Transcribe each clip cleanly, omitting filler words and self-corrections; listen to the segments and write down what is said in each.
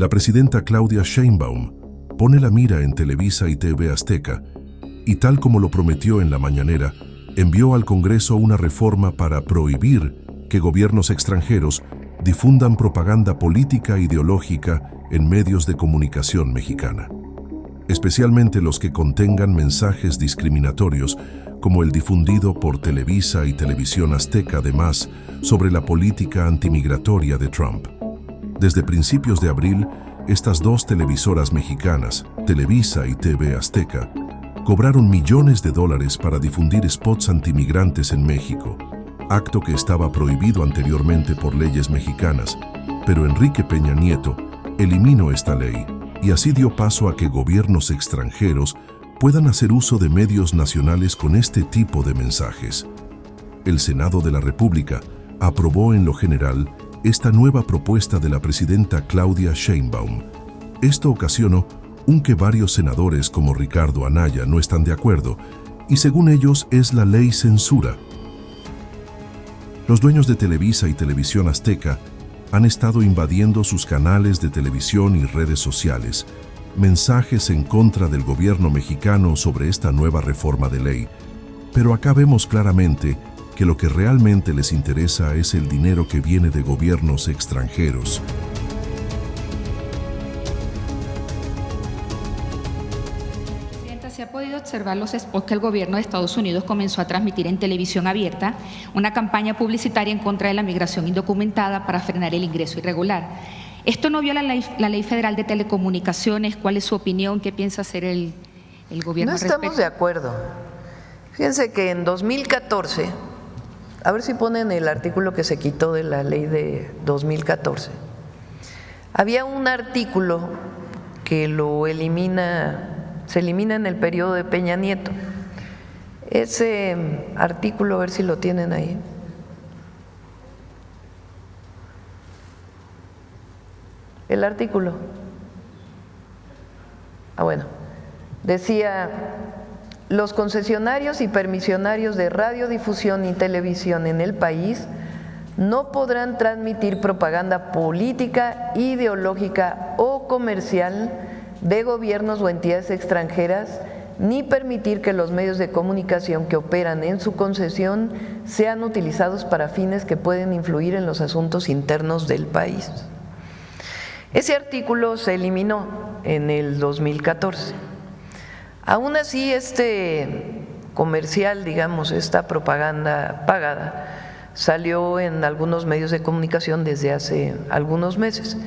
La presidenta Claudia Sheinbaum pone la mira en Televisa y TV Azteca y, tal como lo prometió en la mañanera, envió al Congreso una reforma para prohibir que gobiernos extranjeros difundan propaganda política e ideológica en medios de comunicación mexicana, especialmente los que contengan mensajes discriminatorios como el difundido por Televisa y Televisión Azteca, además, sobre la política antimigratoria de Trump. Desde principios de abril, estas dos televisoras mexicanas, Televisa y TV Azteca, cobraron millones de dólares para difundir spots antimigrantes en México, acto que estaba prohibido anteriormente por leyes mexicanas, pero Enrique Peña Nieto eliminó esta ley y así dio paso a que gobiernos extranjeros puedan hacer uso de medios nacionales con este tipo de mensajes. El Senado de la República aprobó en lo general esta nueva propuesta de la presidenta Claudia Sheinbaum. Esto ocasionó que varios senadores como Ricardo Anaya no están de acuerdo y según ellos es la ley censura. Los dueños de Televisa y Televisión Azteca han estado invadiendo sus canales de televisión y redes sociales, mensajes en contra del gobierno mexicano sobre esta nueva reforma de ley, pero acá vemos claramente que lo que realmente les interesa es el dinero que viene de gobiernos extranjeros. Se ha podido observar los spots que el gobierno de Estados Unidos comenzó a transmitir en televisión abierta, una campaña publicitaria en contra de la migración indocumentada para frenar el ingreso irregular. ¿Esto no viola la ley federal de telecomunicaciones? ¿Cuál es su opinión? ¿Qué piensa hacer el gobierno al respecto? No estamos de acuerdo. Fíjense que en 2014, a ver si ponen el artículo que se quitó de la ley de 2014, había un artículo que se elimina en el periodo de Peña Nieto. Ese artículo, a ver si lo tienen ahí. El artículo. Bueno, decía: los concesionarios y permisionarios de radiodifusión y televisión en el país no podrán transmitir propaganda política, ideológica o comercial de gobiernos o entidades extranjeras, ni permitir que los medios de comunicación que operan en su concesión sean utilizados para fines que pueden influir en los asuntos internos del país. Ese artículo se eliminó en el 2014. Aún así, este comercial, digamos, esta propaganda pagada, salió en algunos medios de comunicación desde hace algunos meses.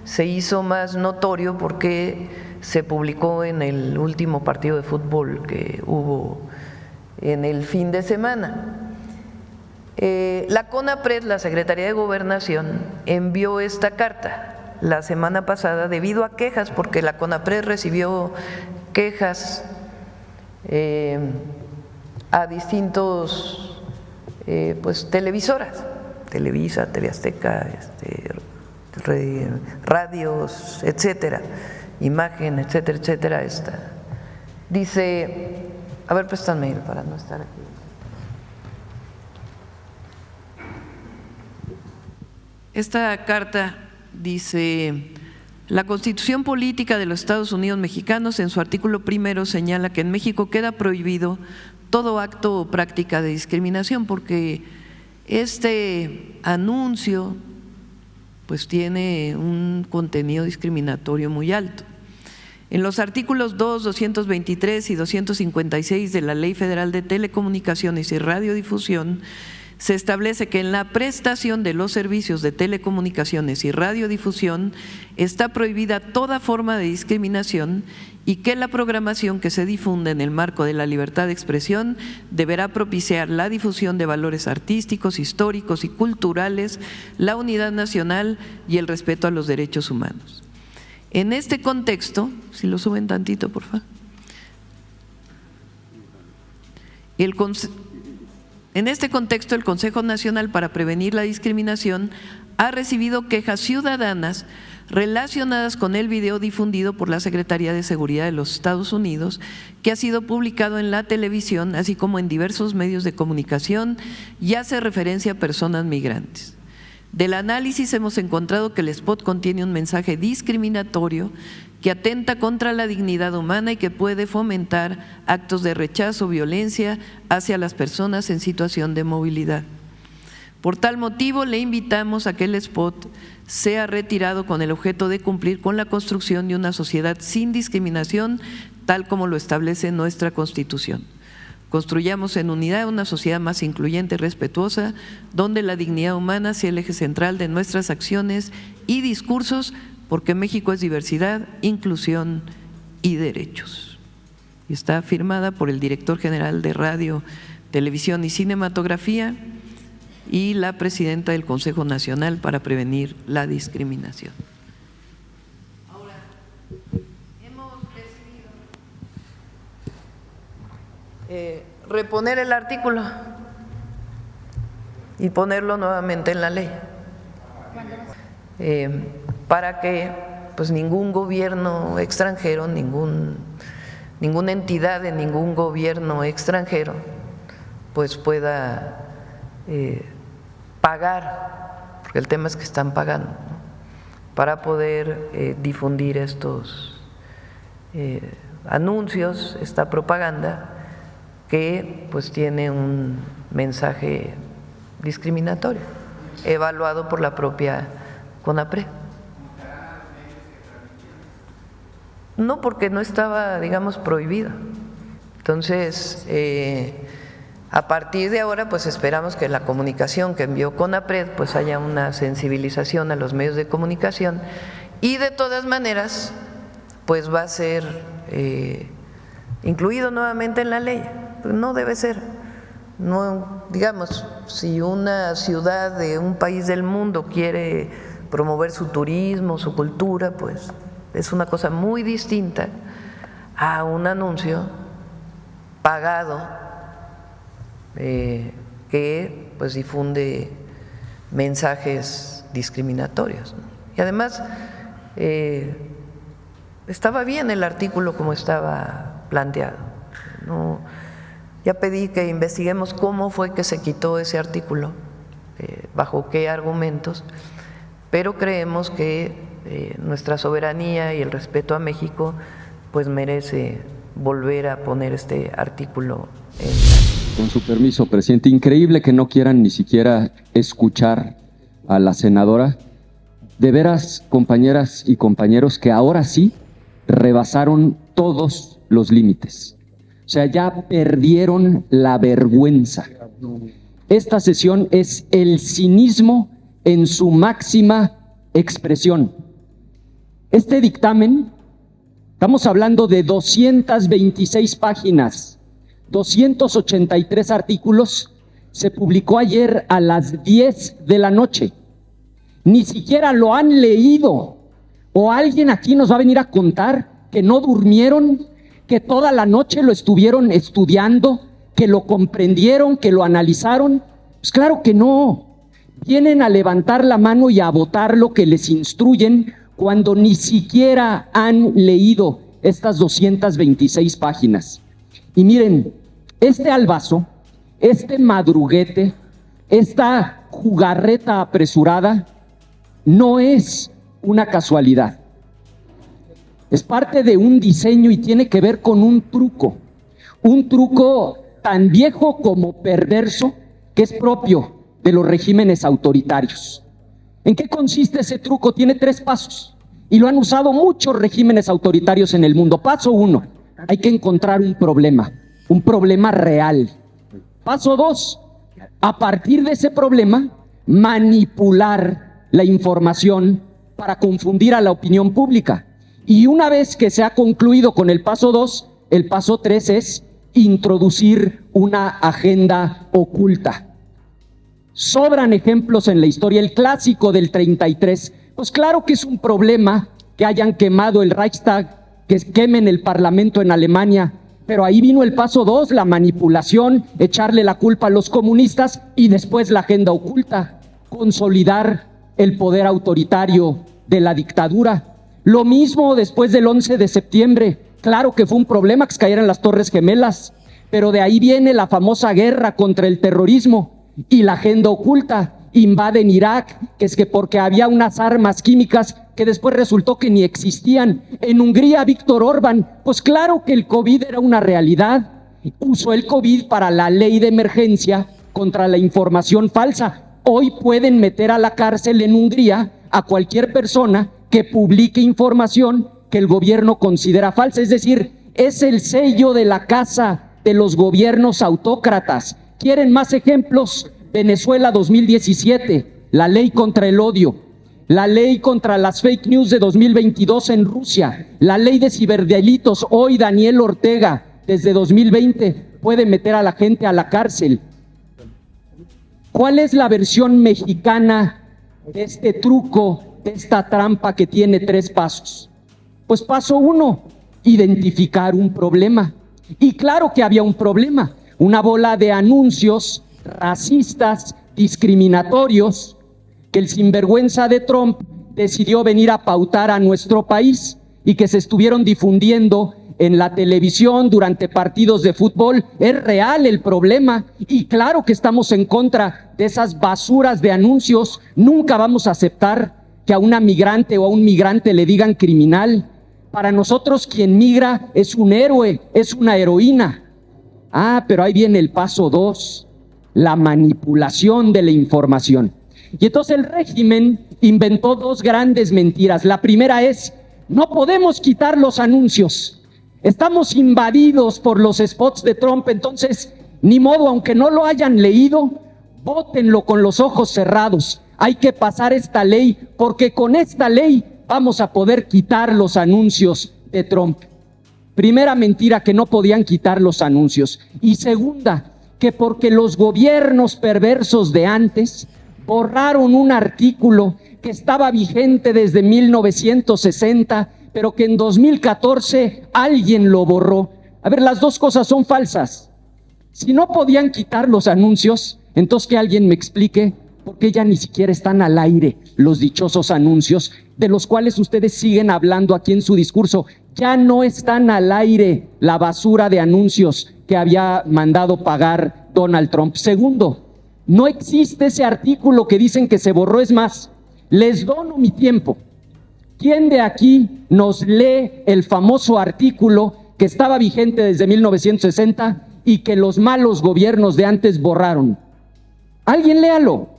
Se hizo más notorio porque se publicó en el último partido de fútbol que hubo en el fin de semana. La CONAPRED, la Secretaría de Gobernación, envió esta carta la semana pasada debido a quejas, porque la CONAPRED recibió quejas a distintos televisoras, Televisa, TV Azteca, radios, etcétera, Imagen, etcétera, etcétera. Dice, a ver, préstame para no estar aquí. Esta carta dice: la Constitución Política de los Estados Unidos Mexicanos, en su artículo primero, señala que en México queda prohibido todo acto o práctica de discriminación, porque este anuncio pues tiene un contenido discriminatorio muy alto. En los artículos 2, 223 y 256 de la Ley Federal de Telecomunicaciones y Radiodifusión se establece que en la prestación de los servicios de telecomunicaciones y radiodifusión está prohibida toda forma de discriminación y que la programación que se difunde en el marco de la libertad de expresión deberá propiciar la difusión de valores artísticos, históricos y culturales, la unidad nacional y el respeto a los derechos humanos. En este contexto, si lo suben tantito, por favor. En este contexto, el Consejo Nacional para Prevenir la Discriminación ha recibido quejas ciudadanas relacionadas con el video difundido por la Secretaría de Seguridad de los Estados Unidos, que ha sido publicado en la televisión, así como en diversos medios de comunicación, y hace referencia a personas migrantes. Del análisis hemos encontrado que el spot contiene un mensaje discriminatorio que atenta contra la dignidad humana y que puede fomentar actos de rechazo o violencia hacia las personas en situación de movilidad. Por tal motivo, le invitamos a que el spot sea retirado con el objeto de cumplir con la construcción de una sociedad sin discriminación, tal como lo establece nuestra Constitución. Construyamos en unidad una sociedad más incluyente y respetuosa, donde la dignidad humana sea el eje central de nuestras acciones y discursos, porque México es diversidad, inclusión y derechos. Y está firmada por el director general de Radio, Televisión y Cinematografía y la presidenta del Consejo Nacional para Prevenir la Discriminación. Ahora, hemos decidido reponer el artículo y ponerlo nuevamente en la ley. Para que pues ningún gobierno extranjero, ninguna entidad de ningún gobierno extranjero pues pueda pagar, porque el tema es que están pagando, ¿no?, para poder difundir estos anuncios, esta propaganda que pues tiene un mensaje discriminatorio, evaluado por la propia CONAPRED. No, porque no estaba, digamos, prohibido. Entonces, a partir de ahora, pues esperamos que la comunicación que envió CONAPRED, pues haya una sensibilización a los medios de comunicación y de todas maneras, pues va a ser incluido nuevamente en la ley. No debe ser. No, digamos, si una ciudad de un país del mundo quiere promover su turismo, su cultura, pues es una cosa muy distinta a un anuncio pagado que pues difunde mensajes discriminatorios, ¿no? Y además estaba bien el artículo como estaba planteado. No, ya pedí que investiguemos cómo fue que se quitó ese artículo, bajo qué argumentos, pero creemos que nuestra soberanía y el respeto a México pues merece volver a poner este artículo en la… Con su permiso, presidente, increíble que no quieran ni siquiera escuchar a la senadora. De veras, compañeras y compañeros, que ahora sí rebasaron todos los límites. O sea, ya perdieron la vergüenza. Esta sesión es el cinismo en su máxima expresión. Este dictamen, estamos hablando de 226 páginas, 283 artículos, se publicó ayer a las 10 de la noche. Ni siquiera lo han leído. ¿O alguien aquí nos va a venir a contar que no durmieron, que toda la noche lo estuvieron estudiando, que lo comprendieron, que lo analizaron? Pues claro que no. Vienen a levantar la mano y a votar lo que les instruyen cuando ni siquiera han leído estas 226 páginas. Y miren, este albazo, este madruguete, esta jugarreta apresurada no es una casualidad. Es parte de un diseño y tiene que ver con un truco tan viejo como perverso, que es propio de los regímenes autoritarios. ¿En qué consiste ese truco? Tiene 3 pasos y lo han usado muchos regímenes autoritarios en el mundo. Paso 1, hay que encontrar un problema real. Paso 2, a partir de ese problema, manipular la información para confundir a la opinión pública. Y una vez que se ha concluido con el paso 2, el paso 3 es introducir una agenda oculta. Sobran ejemplos en la historia. El clásico del 33, pues claro que es un problema que hayan quemado el Reichstag, que quemen el Parlamento en Alemania, pero ahí vino el paso 2, la manipulación, echarle la culpa a los comunistas y después la agenda oculta, consolidar el poder autoritario de la dictadura. Lo mismo después del 11 de septiembre, claro que fue un problema que se cayeran las Torres Gemelas, pero de ahí viene la famosa guerra contra el terrorismo y la agenda oculta, invaden Irak, que es que porque había unas armas químicas que después resultó que ni existían. En Hungría, Víctor Orbán, pues claro que el COVID era una realidad. Usó el COVID para la ley de emergencia contra la información falsa. Hoy pueden meter a la cárcel en Hungría a cualquier persona que publique información que el gobierno considera falsa. Es decir, es el sello de la casa de los gobiernos autócratas. ¿Quieren más ejemplos? Venezuela 2017, la ley contra el odio, la ley contra las fake news de 2022 en Rusia, la ley de ciberdelitos, hoy Daniel Ortega, desde 2020, puede meter a la gente a la cárcel. ¿Cuál es la versión mexicana de este truco, de esta trampa que tiene 3 pasos? Pues paso 1, identificar un problema. Y claro que había un problema, una bola de anuncios racistas, discriminatorios, que el sinvergüenza de Trump decidió venir a pautar a nuestro país y que se estuvieron difundiendo en la televisión durante partidos de fútbol. Es real el problema y claro que estamos en contra de esas basuras de anuncios. Nunca vamos a aceptar que a una migrante o a un migrante le digan criminal. Para nosotros quien migra es un héroe, es una heroína. Pero ahí viene el paso 2, la manipulación de la información. Y entonces el régimen inventó 2 grandes mentiras. La primera es, no podemos quitar los anuncios. Estamos invadidos por los spots de Trump, entonces, ni modo, aunque no lo hayan leído, vótenlo con los ojos cerrados. Hay que pasar esta ley, porque con esta ley vamos a poder quitar los anuncios de Trump. Primera mentira, que no podían quitar los anuncios. Y segunda, que porque los gobiernos perversos de antes borraron un artículo que estaba vigente desde 1960, pero que en 2014 alguien lo borró. A ver, las 2 cosas son falsas. Si no podían quitar los anuncios, entonces que alguien me explique por qué ya ni siquiera están al aire los dichosos anuncios de los cuales ustedes siguen hablando aquí en su discurso. Ya no están al aire la basura de anuncios que había mandado pagar Donald Trump. Segundo, no existe ese artículo que dicen que se borró. Es más, les dono mi tiempo. ¿Quién de aquí nos lee el famoso artículo que estaba vigente desde 1960 y que los malos gobiernos de antes borraron? Alguien léalo.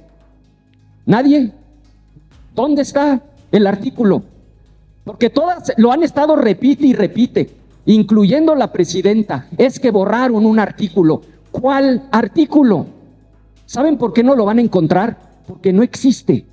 ¿Nadie? ¿Dónde está el artículo? Porque todas lo han estado repite y repite, incluyendo la presidenta. Es que borraron un artículo. ¿Cuál artículo? ¿Saben por qué no lo van a encontrar? Porque no existe.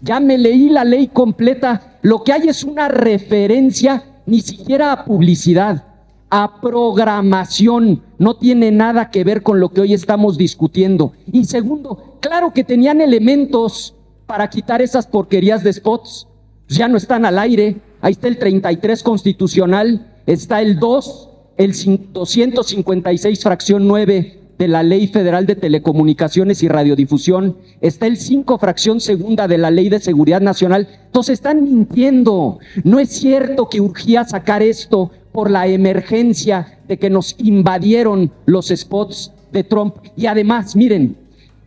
Ya me leí la ley completa. Lo que hay es una referencia, ni siquiera a publicidad, a programación. No tiene nada que ver con lo que hoy estamos discutiendo. Y segundo, claro que tenían elementos para quitar esas porquerías de spots. Ya no están al aire. Ahí está el 33 constitucional, está el 2, el 256 fracción 9 de la Ley Federal de Telecomunicaciones y Radiodifusión, está el 5 fracción segunda de la Ley de Seguridad Nacional. Entonces están mintiendo. No es cierto que urgía sacar esto por la emergencia de que nos invadieron los spots de Trump. Y además, miren,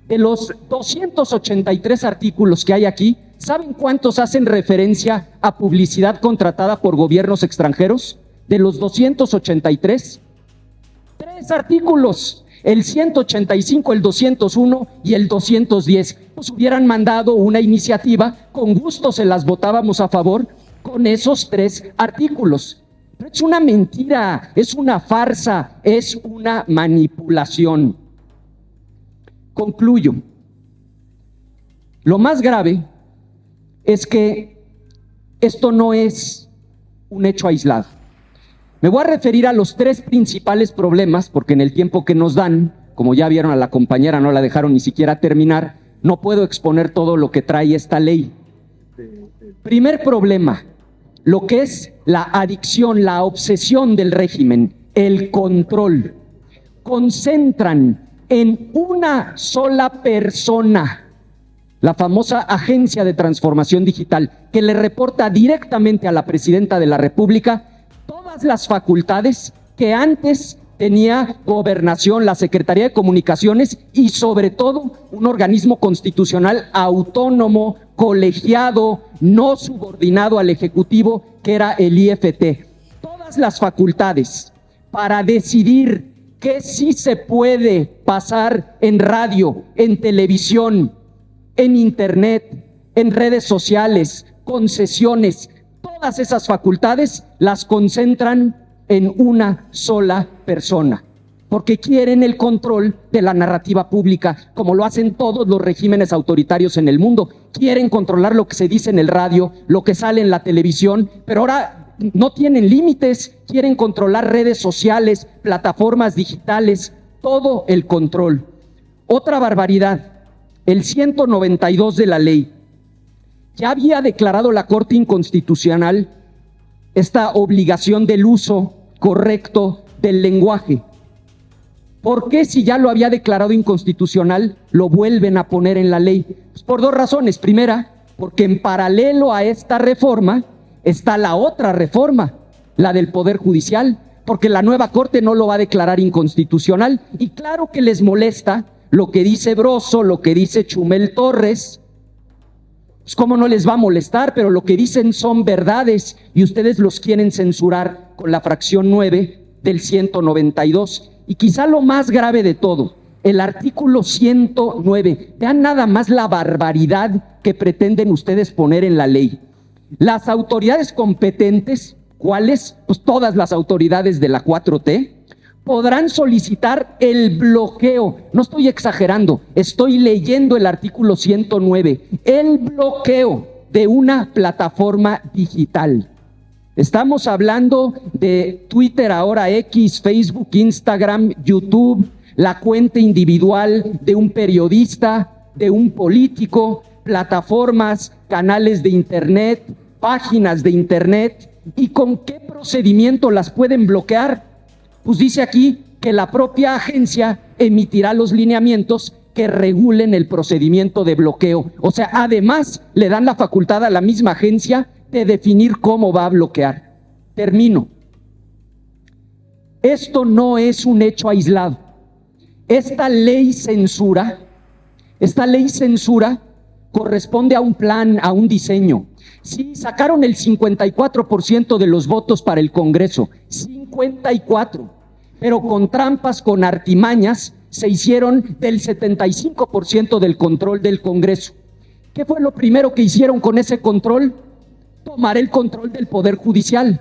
de los 283 artículos que hay aquí, ¿saben cuántos hacen referencia a publicidad contratada por gobiernos extranjeros? De los 283, 3 artículos, el 185, el 201 y el 210. Pues hubieran mandado una iniciativa, con gusto se las votábamos a favor con esos 3 artículos. Pero es una mentira, es una farsa, es una manipulación. Concluyo. Lo más grave es que esto no es un hecho aislado. Me voy a referir a los 3 principales problemas, porque en el tiempo que nos dan, como ya vieron a la compañera, no la dejaron ni siquiera terminar, no puedo exponer todo lo que trae esta ley. Primer problema, lo que es la adicción, la obsesión del régimen, el control. Concentran en una sola persona, la famosa Agencia de Transformación Digital, que le reporta directamente a la Presidenta de la República todas las facultades que antes tenía gobernación, la Secretaría de Comunicaciones y sobre todo un organismo constitucional autónomo, colegiado, no subordinado al Ejecutivo, que era el IFT. Todas las facultades para decidir qué sí se puede pasar en radio, en televisión, en internet, en redes sociales, concesiones, todas esas facultades las concentran en una sola persona, porque quieren el control de la narrativa pública, como lo hacen todos los regímenes autoritarios en el mundo. Quieren controlar lo que se dice en el radio, lo que sale en la televisión, pero ahora no tienen límites, quieren controlar redes sociales, plataformas digitales, todo el control. Otra barbaridad, el 192 de la ley. Ya había declarado la Corte Inconstitucional esta obligación del uso correcto del lenguaje. ¿Por qué, si ya lo había declarado inconstitucional, lo vuelven a poner en la ley? Pues por dos razones. Primera, porque en paralelo a esta reforma está la otra reforma, la del Poder Judicial, porque la nueva Corte no lo va a declarar inconstitucional. Y claro que les molesta lo que dice Broso, lo que dice Chumel Torres. Pues cómo no les va a molestar, pero lo que dicen son verdades y ustedes los quieren censurar con la fracción 9 del 192. Y quizá lo más grave de todo, el artículo 109. Vean nada más la barbaridad que pretenden ustedes poner en la ley. Las autoridades competentes, ¿cuáles? Pues todas las autoridades de la 4T, podrán solicitar el bloqueo. No estoy exagerando, estoy leyendo el artículo 109. El bloqueo de una plataforma digital. Estamos hablando de Twitter, ahora X, Facebook, Instagram, YouTube, la cuenta individual de un periodista, de un político, plataformas, canales de internet, páginas de internet. ¿Y con qué procedimiento las pueden bloquear? Pues dice aquí que la propia agencia emitirá los lineamientos que regulen el procedimiento de bloqueo. O sea, además le dan la facultad a la misma agencia de definir cómo va a bloquear. Termino. Esto no es un hecho aislado. Esta ley censura corresponde a un plan, a un diseño. Sí, sacaron el 54% de los votos para el Congreso, 54%, pero con trampas, con artimañas, se hicieron del 75% del control del Congreso. ¿Qué fue lo primero que hicieron con ese control? Tomar el control del Poder Judicial.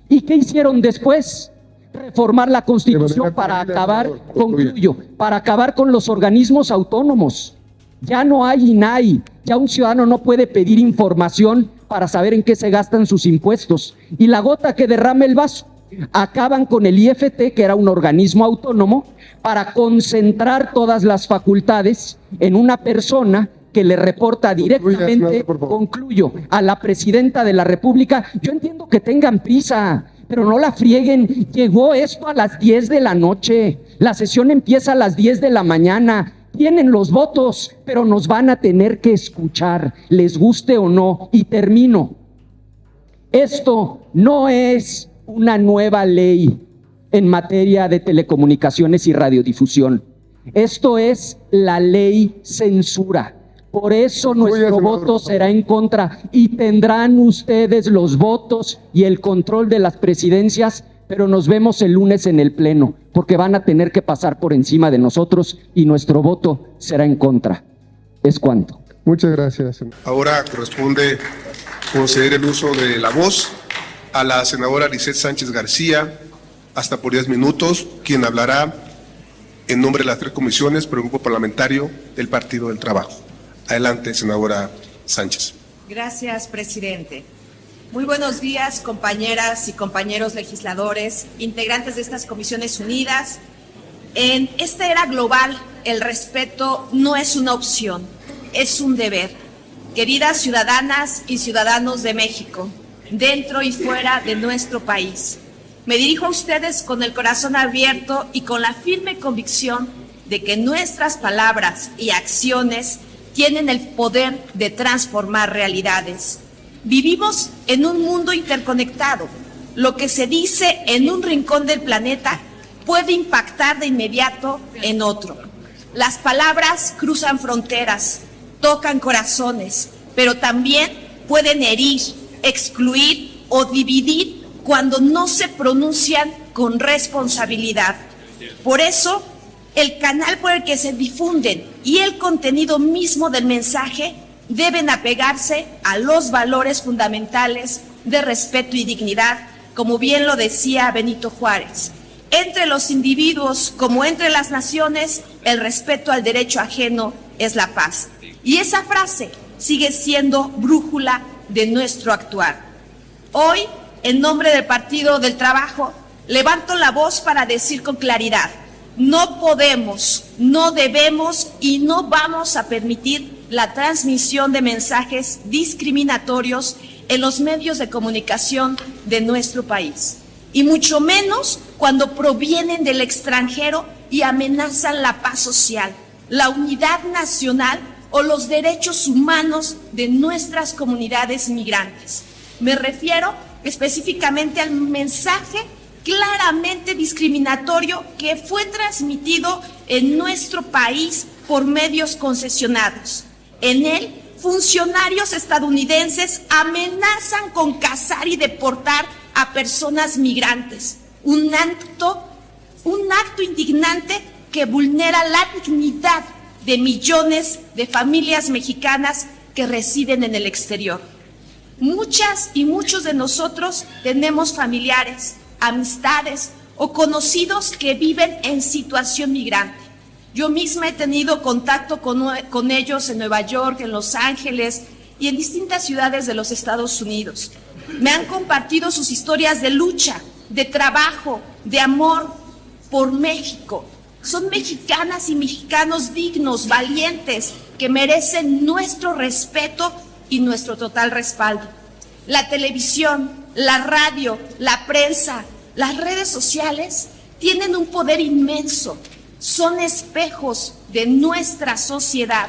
¿Y qué hicieron después? Reformar la Constitución para acabar, concluyo, para acabar con los organismos autónomos. Ya no hay INAI, ya un ciudadano no puede pedir información para saber en qué se gastan sus impuestos. Y la gota que derrama el vaso, acaban con el IFT, que era un organismo autónomo, para concentrar todas las facultades en una persona que le reporta directamente, concluyo, a la presidenta de la República. Yo entiendo que tengan prisa, pero no la frieguen. Llegó esto a las 10 de la noche, la sesión empieza a las 10 de la mañana. Tienen los votos, pero nos van a tener que escuchar, les guste o no. Y termino. Esto no es una nueva ley en materia de telecomunicaciones y radiodifusión. Esto es la ley censura. Por eso nuestro voto será en contra y tendrán ustedes los votos y el control de las presidencias, pero nos vemos el lunes en el Pleno, porque van a tener que pasar por encima de nosotros y nuestro voto será en contra. Es cuanto. Muchas gracias. Ahora corresponde conceder el uso de la voz a la senadora Lizeth Sánchez García, hasta por 10 minutos, quien hablará en nombre de las 3 comisiones por el grupo parlamentario del Partido del Trabajo. Adelante, senadora Sánchez. Gracias, presidente. Muy buenos días, compañeras y compañeros legisladores, integrantes de estas comisiones unidas. En esta era global, el respeto no es una opción, es un deber. Queridas ciudadanas y ciudadanos de México, dentro y fuera de nuestro país, me dirijo a ustedes con el corazón abierto y con la firme convicción de que nuestras palabras y acciones tienen el poder de transformar realidades. Vivimos en un mundo interconectado. Lo que se dice en un rincón del planeta puede impactar de inmediato en otro. Las palabras cruzan fronteras, tocan corazones, pero también pueden herir, excluir o dividir cuando no se pronuncian con responsabilidad. Por eso, el canal por el que se difunden y el contenido mismo del mensaje deben apegarse a los valores fundamentales de respeto y dignidad, como bien lo decía Benito Juárez. Entre los individuos, como entre las naciones, el respeto al derecho ajeno es la paz. Y esa frase sigue siendo brújula de nuestro actuar. Hoy, en nombre del Partido del Trabajo, levanto la voz para decir con claridad: no podemos, no debemos y no vamos a permitir la transmisión de mensajes discriminatorios en los medios de comunicación de nuestro país, y mucho menos cuando provienen del extranjero y amenazan la paz social, la unidad nacional o los derechos humanos de nuestras comunidades migrantes. Me refiero específicamente al mensaje claramente discriminatorio que fue transmitido en nuestro país por medios concesionados. En él, funcionarios estadounidenses amenazan con cazar y deportar a personas migrantes, un acto indignante que vulnera la dignidad de millones de familias mexicanas que residen en el exterior. Muchas y muchos de nosotros tenemos familiares, amistades o conocidos que viven en situación migrante. Yo misma he tenido contacto con ellos en Nueva York, en Los Ángeles y en distintas ciudades de los Estados Unidos. Me han compartido sus historias de lucha, de trabajo, de amor por México. Son mexicanas y mexicanos dignos, valientes, que merecen nuestro respeto y nuestro total respaldo. La televisión, la radio, la prensa, las redes sociales tienen un poder inmenso. Son espejos de nuestra sociedad,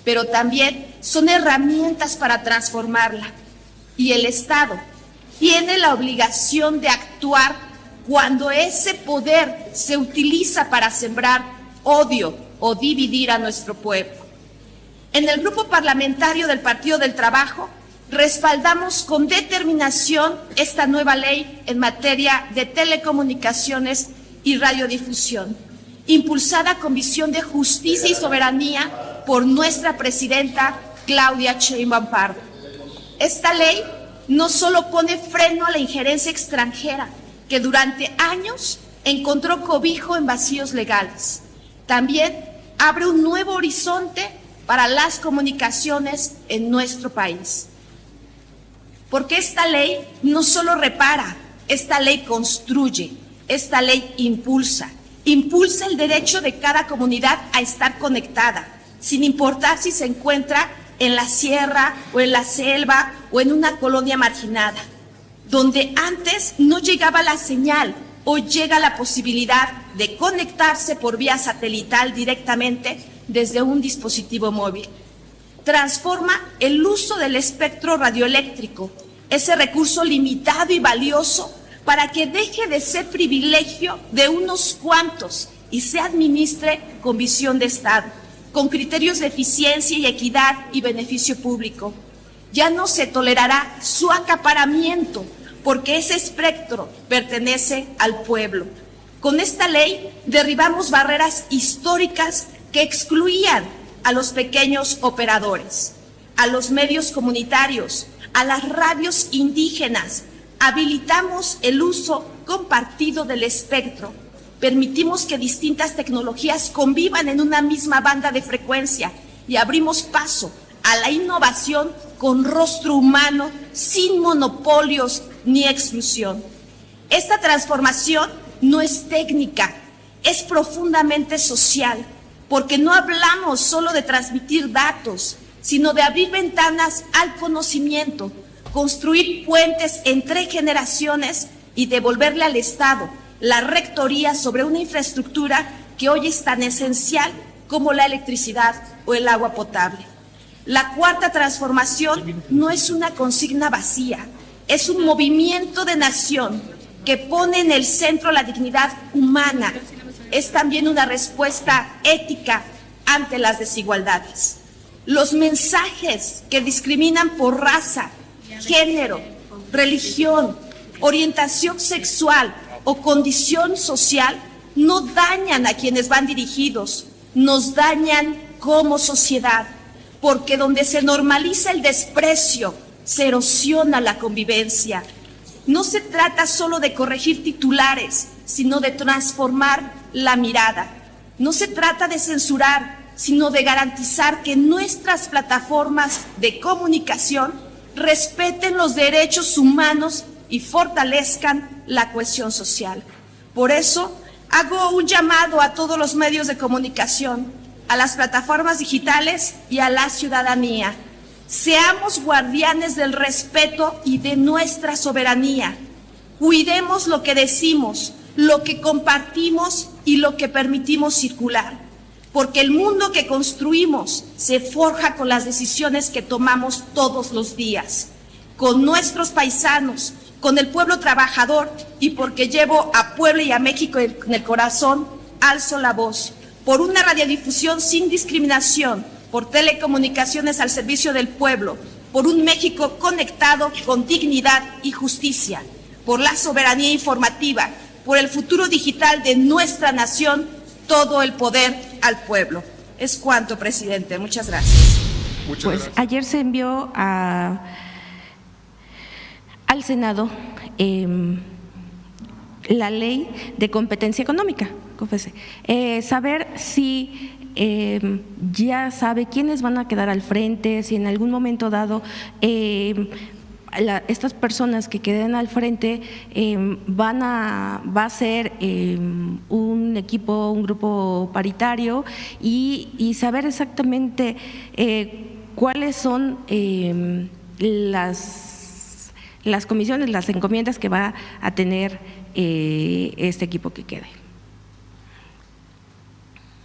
pero también son herramientas para transformarla. Y el Estado tiene la obligación de actuar cuando ese poder se utiliza para sembrar odio o dividir a nuestro pueblo. En el Grupo Parlamentario del Partido del Trabajo respaldamos con determinación esta nueva ley en materia de telecomunicaciones y radiodifusión, impulsada con visión de justicia y soberanía por nuestra presidenta Claudia Sheinbaum Pardo. Esta ley no solo pone freno a la injerencia extranjera, que durante años encontró cobijo en vacíos legales, también abre un nuevo horizonte para las comunicaciones en nuestro país. Porque esta ley no solo repara, esta ley construye, esta ley impulsa el derecho de cada comunidad a estar conectada, sin importar si se encuentra en la sierra o en la selva o en una colonia marginada, donde antes no llegaba la señal. Hoy llega la posibilidad de conectarse por vía satelital directamente desde un dispositivo móvil. Transforma el uso del espectro radioeléctrico, ese recurso limitado y valioso, para que deje de ser privilegio de unos cuantos y se administre con visión de Estado, con criterios de eficiencia y equidad y beneficio público. Ya no se tolerará su acaparamiento, porque ese espectro pertenece al pueblo. Con esta ley derribamos barreras históricas que excluían a los pequeños operadores, a los medios comunitarios, a las radios indígenas. Habilitamos el uso compartido del espectro. Permitimos que distintas tecnologías convivan en una misma banda de frecuencia y abrimos paso a la innovación con rostro humano, sin monopolios ni exclusión. Esta transformación no es técnica, es profundamente social, porque no hablamos solo de transmitir datos, sino de abrir ventanas al conocimiento, construir puentes entre generaciones y devolverle al Estado la rectoría sobre una infraestructura que hoy es tan esencial como la electricidad o el agua potable. La cuarta transformación no es una consigna vacía, es un movimiento de nación que pone en el centro la dignidad humana. Es también una respuesta ética ante las desigualdades. Los mensajes que discriminan por raza, género, religión, orientación sexual o condición social no dañan a quienes van dirigidos, nos dañan como sociedad, porque donde se normaliza el desprecio, se erosiona la convivencia. No se trata solo de corregir titulares, sino de transformar la mirada. No se trata de censurar, sino de garantizar que nuestras plataformas de comunicación respeten los derechos humanos y fortalezcan la cohesión social. Por eso, hago un llamado a todos los medios de comunicación, a las plataformas digitales y a la ciudadanía. Seamos guardianes del respeto y de nuestra soberanía. Cuidemos lo que decimos, lo que compartimos y lo que permitimos circular, porque el mundo que construimos se forja con las decisiones que tomamos todos los días, con nuestros paisanos, con el pueblo trabajador, y porque llevo a Puebla y a México en el corazón, alzo la voz por una radiodifusión sin discriminación, por telecomunicaciones al servicio del pueblo, por un México conectado con dignidad y justicia, por la soberanía informativa, por el futuro digital de nuestra nación, todo el poder al pueblo. Es cuanto, presidente. Muchas gracias. Muchas gracias. Ayer se envió al Senado la ley de competencia económica, COFESE. Saber si ya sabe quiénes van a quedar al frente, si en algún momento dado estas personas que queden al frente va a ser un equipo, un grupo paritario, y saber exactamente cuáles son las comisiones, las encomiendas que va a tener este equipo que quede.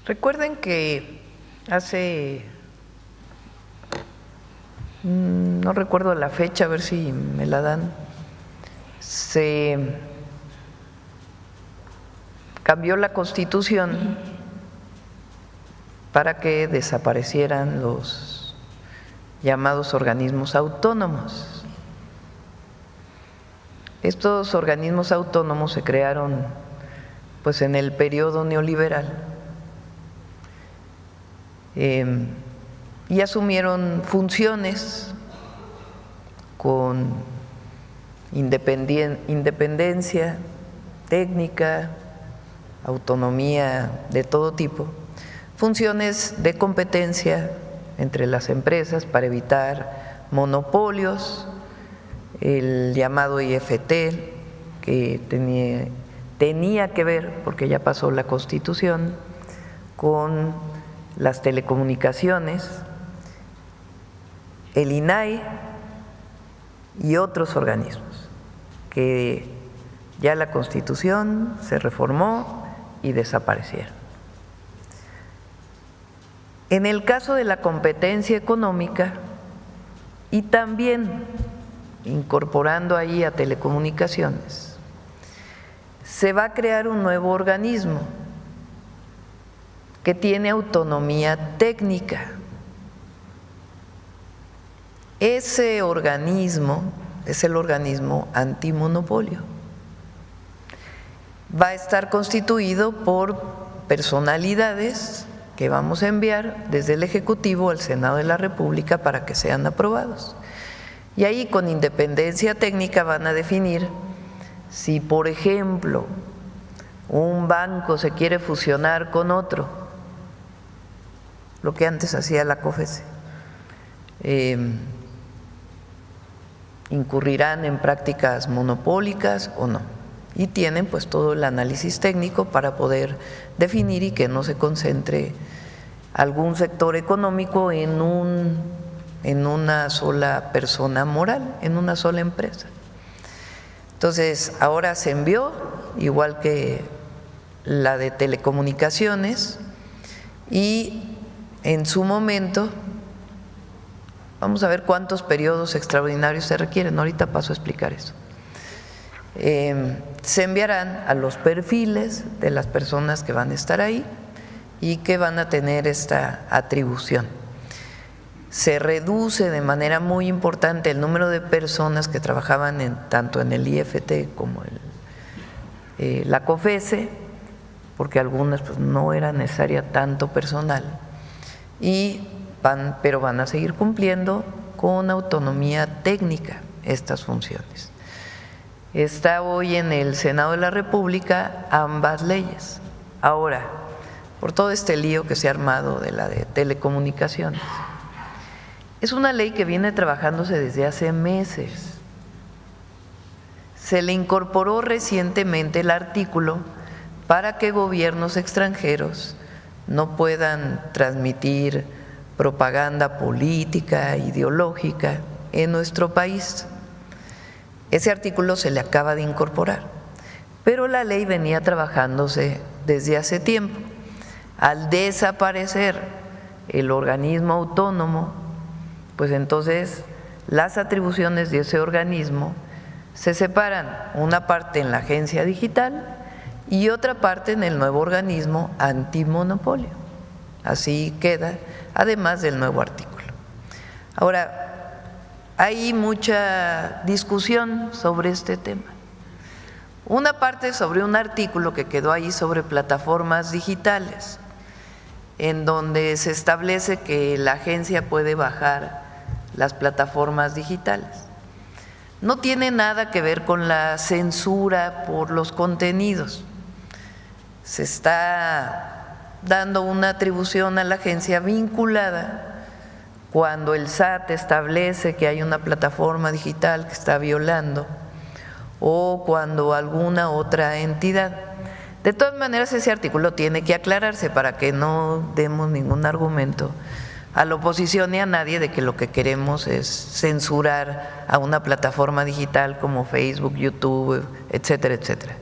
Recuerden que hace, no recuerdo la fecha, a ver si me la dan, se cambió la Constitución para que desaparecieran los llamados organismos autónomos. Estos organismos autónomos se crearon pues en el periodo neoliberal y asumieron funciones con independencia técnica, autonomía de todo tipo, funciones de competencia entre las empresas para evitar monopolios, el llamado IFT, que tenía que ver, porque ya pasó la Constitución, con las telecomunicaciones, el INAI y otros organismos que ya la Constitución se reformó y desaparecieron. En el caso de la competencia económica, y también incorporando ahí a telecomunicaciones, se va a crear un nuevo organismo que tiene autonomía técnica. Ese organismo es el organismo antimonopolio. Va a estar constituido por personalidades que vamos a enviar desde el Ejecutivo al Senado de la República para que sean aprobados. Y ahí, con independencia técnica, van a definir si, por ejemplo, un banco se quiere fusionar con otro, lo que antes hacía la COFESE, incurrirán en prácticas monopólicas o no. Y tienen pues todo el análisis técnico para poder definir y que no se concentre algún sector económico en una sola persona moral, en una sola empresa. Entonces, ahora se envió, igual que la de telecomunicaciones, y en su momento vamos a ver cuántos periodos extraordinarios se requieren. Ahorita paso a explicar eso. se enviarán a los perfiles de las personas que van a estar ahí y que van a tener esta atribución. Se reduce de manera muy importante el número de personas que trabajaban tanto en el IFT como en la COFESE, porque algunas pues, no era necesaria tanto personal, pero van a seguir cumpliendo con autonomía técnica estas funciones. Está hoy en el Senado de la República ambas leyes. Ahora, por todo este lío que se ha armado de la de telecomunicaciones, es una ley que viene trabajándose desde hace meses. Se le incorporó recientemente el artículo para que gobiernos extranjeros no puedan transmitir propaganda política, ideológica en nuestro país. Ese artículo se le acaba de incorporar, pero la ley venía trabajándose desde hace tiempo. Al desaparecer el organismo autónomo, pues entonces las atribuciones de ese organismo se separan, una parte en la agencia digital y otra parte en el nuevo organismo antimonopolio. Así queda, además del nuevo artículo. Ahora, hay mucha discusión sobre este tema. Una parte sobre un artículo que quedó ahí sobre plataformas digitales, en donde se establece que la agencia puede bajar las plataformas digitales. No tiene nada que ver con la censura por los contenidos. Se está dando una atribución a la agencia vinculada cuando el SAT establece que hay una plataforma digital que está violando o cuando alguna otra entidad. De todas maneras, ese artículo tiene que aclararse para que no demos ningún argumento a la oposición ni a nadie de que lo que queremos es censurar a una plataforma digital como Facebook, YouTube, etcétera, etcétera.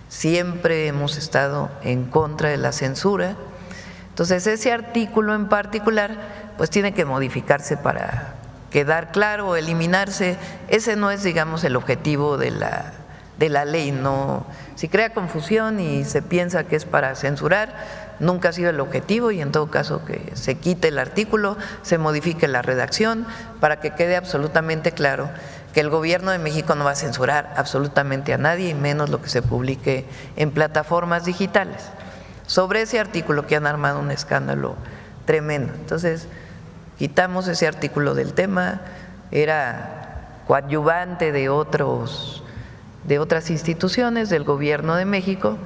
Siempre hemos estado en contra de la censura. Entonces, ese artículo en particular pues tiene que modificarse para quedar claro o eliminarse. Ese no es, digamos, el objetivo de la ley. No, si crea confusión y se piensa que es para censurar, nunca ha sido el objetivo, y en todo caso que se quite el artículo, se modifique la redacción para que quede absolutamente claro que el gobierno de México no va a censurar absolutamente a nadie, y menos lo que se publique en plataformas digitales. Sobre ese artículo que han armado un escándalo tremendo. Entonces, quitamos ese artículo del tema, era coadyuvante de otras instituciones del gobierno de México,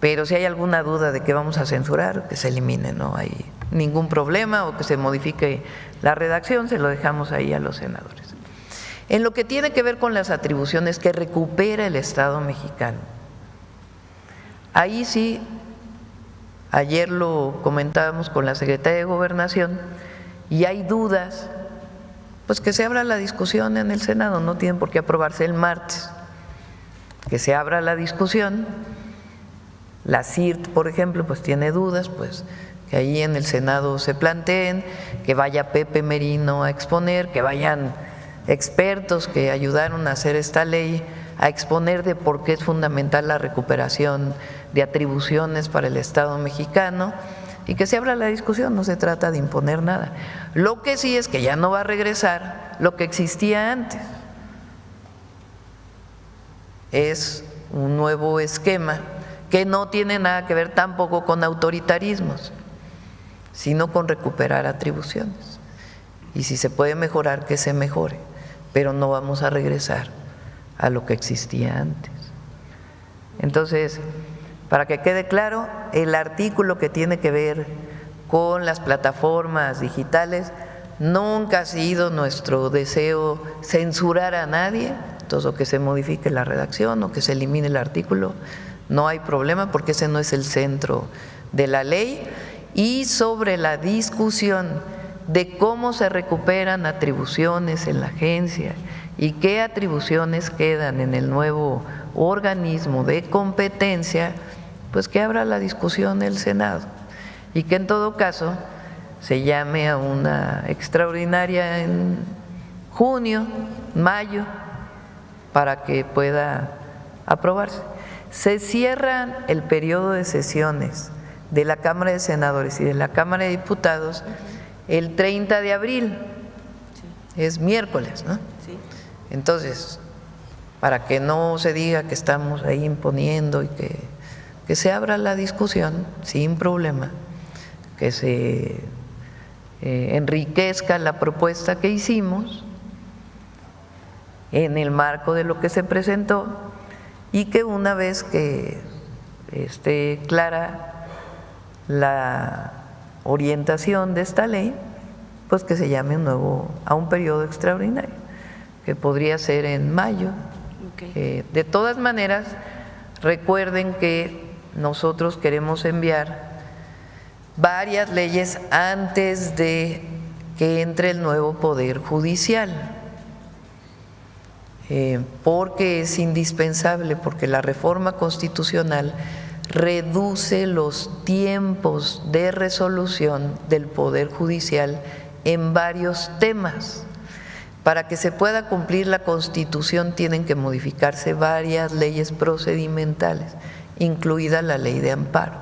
pero si hay alguna duda de que vamos a censurar, que se elimine, no hay ningún problema, o que se modifique la redacción, se lo dejamos ahí a los senadores. En lo que tiene que ver con las atribuciones que recupera el Estado mexicano, ahí sí, ayer lo comentábamos con la Secretaría de Gobernación, y hay dudas, pues que se abra la discusión en el Senado, no tienen por qué aprobarse el martes, que se abra la discusión. La CIRT, por ejemplo, pues tiene dudas, pues que ahí en el Senado se planteen, que vaya Pepe Merino a exponer, que vayan expertos que ayudaron a hacer esta ley a exponer de por qué es fundamental la recuperación de atribuciones para el Estado mexicano, y que se abra la discusión. No se trata de imponer nada. Lo que sí es que ya no va a regresar lo que existía antes. Es un nuevo esquema que no tiene nada que ver tampoco con autoritarismos, sino con recuperar atribuciones. Y si se puede mejorar, que se mejore, pero no vamos a regresar a lo que existía antes. Entonces, para que quede claro, el artículo que tiene que ver con las plataformas digitales, nunca ha sido nuestro deseo censurar a nadie. Entonces, o que se modifique la redacción o que se elimine el artículo, no hay problema, porque ese no es el centro de la ley. Y sobre la discusión de cómo se recuperan atribuciones en la agencia y qué atribuciones quedan en el nuevo organismo de competencia, pues que abra la discusión el Senado, y que en todo caso se llame a una extraordinaria en junio, mayo, para que pueda aprobarse. Se cierra el periodo de sesiones de la Cámara de Senadores y de la Cámara de Diputados el 30 de abril, es miércoles, ¿no? Sí. Entonces, para que no se diga que estamos ahí imponiendo y que se abra la discusión sin problema, que se enriquezca la propuesta que hicimos en el marco de lo que se presentó y que una vez que esté clara la orientación de esta ley, pues que se llame a un periodo extraordinario, que podría ser en mayo. Okay. De todas maneras, recuerden que nosotros queremos enviar varias leyes antes de que entre el nuevo Poder Judicial, porque es indispensable, porque la reforma constitucional reduce los tiempos de resolución del Poder Judicial en varios temas. Para que se pueda cumplir la Constitución tienen que modificarse varias leyes procedimentales, incluida la Ley de Amparo.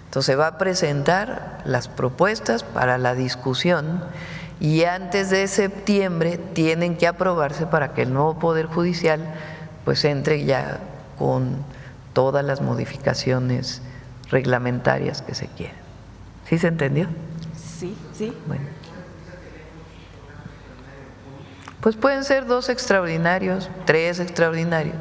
Entonces se va a presentar las propuestas para la discusión y antes de septiembre tienen que aprobarse para que el nuevo Poder Judicial pues entre ya con todas las modificaciones reglamentarias que se quieran. ¿Sí se entendió? Sí, sí. Bueno. Pues pueden ser 2 extraordinarios, 3 extraordinarios.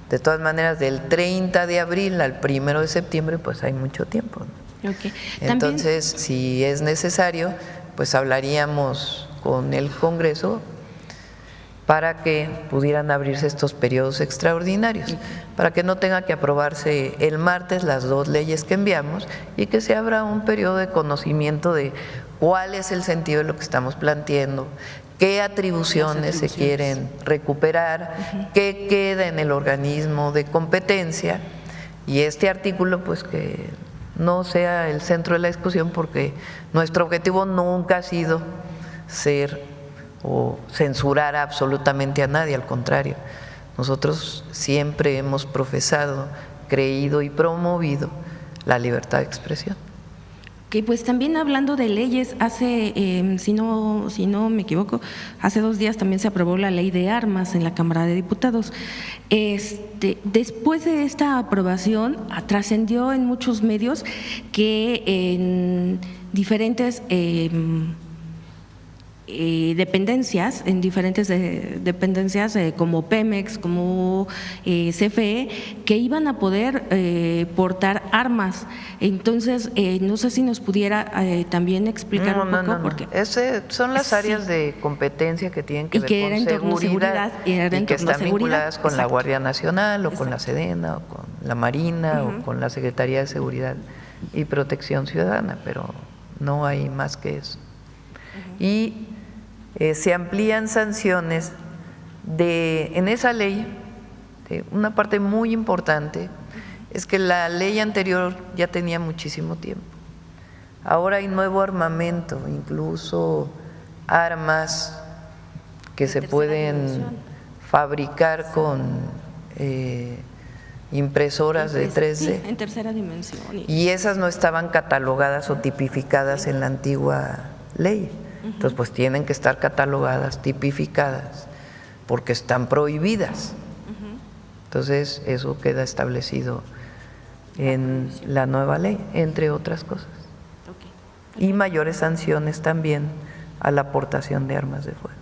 De todas maneras, del 30 de abril al 1 de septiembre, pues hay mucho tiempo, ¿no? Okay. Entonces, si es necesario, pues hablaríamos con el Congreso para que pudieran abrirse estos periodos extraordinarios, para que no tenga que aprobarse el martes las 2 leyes que enviamos y que se abra un periodo de conocimiento de cuál es el sentido de lo que estamos planteando, qué atribuciones se quieren recuperar, qué queda en el organismo de competencia, y este artículo pues que no sea el centro de la discusión, porque nuestro objetivo nunca ha sido ser o censurar absolutamente a nadie, al contrario, nosotros siempre hemos profesado, creído y promovido la libertad de expresión. Que pues también hablando de leyes, hace, si no me equivoco, hace 2 días también se aprobó la ley de armas en la Cámara de Diputados. Después de esta aprobación, trascendió en muchos medios que en diferentes dependencias, como Pemex, como CFE, que iban a poder portar armas. Entonces, no sé si nos pudiera también explicar un poco. Porque son las áreas de competencia que tienen que ver con seguridad y que están vinculadas con la Exacto. Guardia Nacional o con la Exacto. Sedena o con la Marina o con la Secretaría de Seguridad y Protección Ciudadana, pero no hay más que eso. Y se amplían sanciones en esa ley. Una parte muy importante es que la ley anterior ya tenía muchísimo tiempo. Ahora hay nuevo armamento, incluso armas que se pueden fabricar con impresoras de 3D. Sí, en tercera dimensión. Y esas no estaban catalogadas o tipificadas en la antigua ley. Entonces, pues tienen que estar catalogadas, tipificadas, porque están prohibidas. Entonces, eso queda establecido en la nueva ley, entre otras cosas. Y mayores sanciones también a la aportación de armas de fuego.